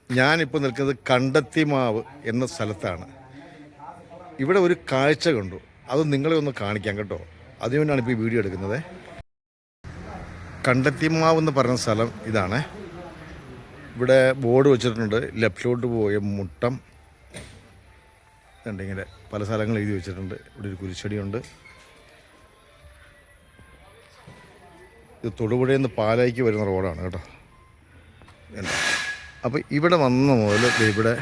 ഞാനിപ്പോൾ നിൽക്കുന്നത് കണ്ടത്തിമാവ് എന്ന സ്ഥലത്താണ്. ഇവിടെ ഒരു കാഴ്ച കണ്ടു, അത് നിങ്ങളെ ഒന്ന് കാണിക്കാം കേട്ടോ. അതുകൊണ്ടാണ് ഇപ്പോൾ ഈ വീഡിയോ എടുക്കുന്നത്. കണ്ടത്തിമാവ് എന്ന് പറയുന്ന സ്ഥലം ഇതാണ്. ഇവിടെ ബോർഡ് വെച്ചിട്ടുണ്ട്, ലെഫ്റ്റിലോട്ട് പോയ മുട്ടം ഇങ്ങനെ പല സ്ഥലങ്ങൾ എഴുതി വെച്ചിട്ടുണ്ട്. ഇവിടെ ഒരു കുരിശടിയുണ്ട്. ഇത് തൊടുപുഴയിൽ നിന്ന് പാലായിക്ക് വരുന്ന റോഡാണ് കേട്ടോ. അപ്പോൾ ഇവിടെ വന്ന മുതൽ ഇവിടെ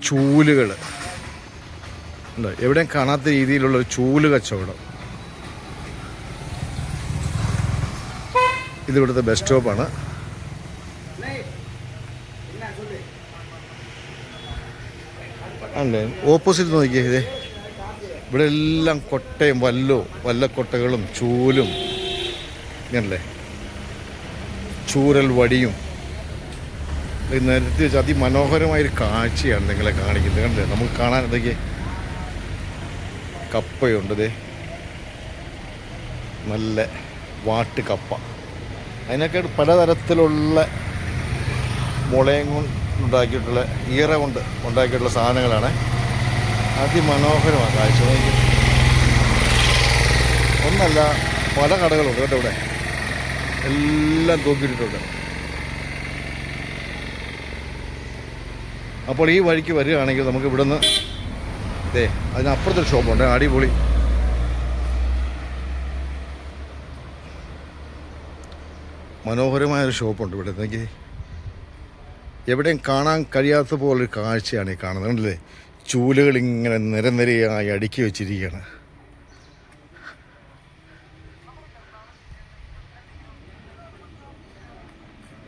ചൂലുകൾ ഉണ്ട്. എവിടെയും കാണാത്ത രീതിയിലുള്ള ഒരു ചൂല് കച്ചവടം. ഇതിവിടുത്തെ ബസ് സ്റ്റോപ്പാണ്. അല്ലേ, ഓപ്പോസിറ്റ് നോക്കിയേ. ഇതേ ഇവിടെ എല്ലാം കൊട്ടയും വല്ലക്കൊട്ടകളും ചൂലും ഇങ്ങനല്ലേ, ചൂരൽ വടിയും നിരത്തി വെച്ച് അതിമനോഹരമായൊരു കാഴ്ചയാണ് നിങ്ങളെ കാണിക്കുന്നത്. കണ്ടേ, നമുക്ക് കാണാൻ എന്തൊക്കെ കപ്പയുണ്ട്. ദേ നല്ല വാട്ട് കപ്പ, അതിനൊക്കെ പലതരത്തിലുള്ള മുളയും കൊണ്ട് ഉണ്ടാക്കിയിട്ടുള്ള ഈറ കൊണ്ട് ഉണ്ടാക്കിയിട്ടുള്ള സാധനങ്ങളാണ്. അതിമനോഹരമാണ് കാഴ്ച. ഒന്നല്ല, പല കടകളുണ്ട് കേട്ടോ. ഇവിടെ എല്ലാം തൂക്കിയിട്ടുണ്ട്. അപ്പോൾ ഈ വഴിക്ക് വരികയാണെങ്കിൽ നമുക്ക് ഇവിടെ നിന്ന് അതിനപ്പുറത്തൊരു ഷോപ്പുണ്ട്, അടിപൊളി. മനോഹരമായൊരു ഷോപ്പുണ്ട് ഇവിടെ. എനിക്ക് എവിടെയും കാണാൻ കഴിയാത്ത പോലൊരു കാഴ്ചയാണ് ഈ കാണുന്നത്. കണ്ടില്ലേ, ചൂലുകൾ ഇങ്ങനെ നിരനിരയായി അടുക്കി വെച്ചിരിക്കുകയാണ്.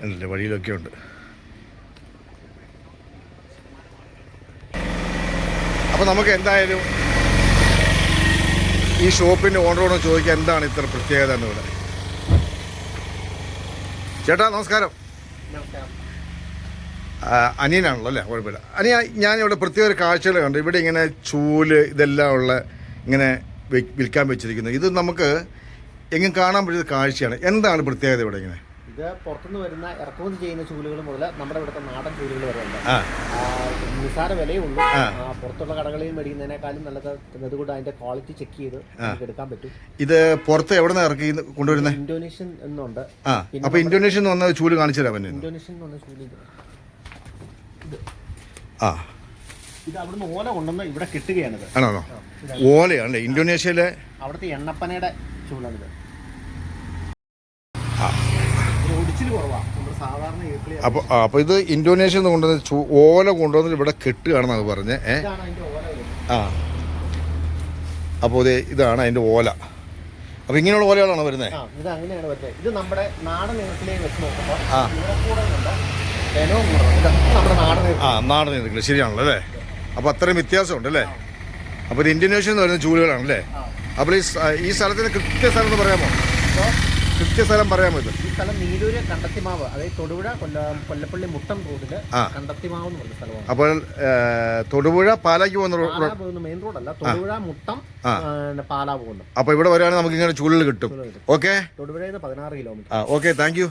അല്ലേ, വഴിയിലൊക്കെ ഉണ്ട്. അപ്പോൾ നമുക്ക് എന്തായാലും ഈ ഷോപ്പിൻ്റെ ഓണറോട് ചോദിക്കാം എന്താണ് ഇത്ര പ്രത്യേകത എന്നിവിടെ. ചേട്ടാ നമസ്കാരം. അനിയനാണല്ലോ അല്ലേ? കുഴപ്പമില്ല. അനിയ, ഞാനിവിടെ പ്രത്യേക ഒരു കാഴ്ചകൾ കണ്ടു. ഇവിടെ ഇങ്ങനെ ചൂല് ഇതെല്ലാം ഉള്ള ഇങ്ങനെ വിൽക്കാൻ വെച്ചിരിക്കുന്നത്. ഇത് നമുക്ക് എങ്ങനെ കാണാൻ പറ്റിയ കാഴ്ചയാണ്. എന്താണ് പ്രത്യേകത ഇവിടെ ഇങ്ങനെ? ഇത് പുറത്തുനിന്ന് വരുന്ന ഇറക്കുമതി ചെയ്യുന്ന ചൂലുകൾ മുതൽ നമ്മുടെ ഇവിടുത്തെ നാടൻ ചൂലുകൾ വരെ ഉണ്ട്. നിസ്സാര വിലയേ ഉള്ളൂ. പുറത്തുള്ള കടകളിൽ മേടിക്കുന്നതിനേക്കാളും നല്ലത്. അതുകൊണ്ട് അതിന്റെ ക്വാളിറ്റി ചെക്ക് ചെയ്ത് നമുക്ക് എടുക്കാൻ പറ്റും. ഇത് പുറത്ത് എവിടെ നിന്ന് ഇറക്കി കൊണ്ടുവരുന്നത്? ഇന്തോനേഷ്യൻ എന്നുണ്ട്. അപ്പൊ ഇന്തോനേഷ്യൻ വന്ന ചൂല് കാണിച്ചു തരാൻ പറ്റും. ഇന്തോനേഷ്യൻ എന്ന് പറഞ്ഞ ചൂല് ഇത് അവിടുന്ന് ഓല കൊണ്ടുവന്ന് ഇവിടെ കിട്ടുകയാണിത്. ആണോ? ഓലയാണല്ലേ ഇന്തോനേഷ്യയിലെ? അവിടുത്തെ എണ്ണപ്പനയുടെ ചൂലാണിത്. അപ്പോൾ ഇത് ഇന്തോനേഷ്യയിൽ നിന്ന് കൊണ്ടുവന്ന ഓല കൊണ്ടുവന്നിട്ട് ഇവിടെ കെട്ടുകയാണെന്നാണ് പറഞ്ഞത്. അപ്പോൾ ഇതാണ് അതിൻ്റെ ഓല. അപ്പോൾ ഇങ്ങനെയുള്ള ഓലകളാണോ വരുന്നത്? ഇത് അങ്ങനെയാണ് വരുന്നത്. ഇത് നമ്മുടെ നാടൻ നീളത്തിലേക്ക് വെച്ച് നോക്കുമ്പോൾ നാടൻ നീളത്തിൽ ശരിയാണല്ലോ അല്ലേ? അപ്പോൾ അത്രയും വ്യത്യാസമുണ്ട് അല്ലേ? അപ്പോൾ ഇത് ഇന്തോനേഷ്യയിൽ നിന്ന് വരുന്ന ചൂലുകളാണല്ലേ? അപ്പോൾ ഈ സ്ഥലത്തിന് കൃത്യസ്ഥലം എന്ന് പറയാമോ? കൃത്യസ്ഥലം പറയാമോ? ഇത് ഈ സ്ഥലം നീലൂര് കണ്ടത്തിമാവ്, അതായത് തൊടുപുഴ കൊല്ലപ്പള്ളി മുട്ടം റോഡില് കണ്ടത്തിമാവ് എന്ന് പറഞ്ഞ സ്ഥലമാണ്. അപ്പോൾ തൊടുപുഴ പാലാക്ക് പോകുന്ന മെയിൻ റോഡല്ല, തൊടുപുഴ മുട്ടം പാലാ പോകുന്നു. അപ്പോൾ ഇവിടെ വരികയാണെങ്കിൽ നമുക്ക് ഇങ്ങനെ ചൂലുകൾ കിട്ടും. ഓക്കെ, തൊടുപുഴയിൽ നിന്ന് 16 കിലോമീറ്റർ. Okay, thank you.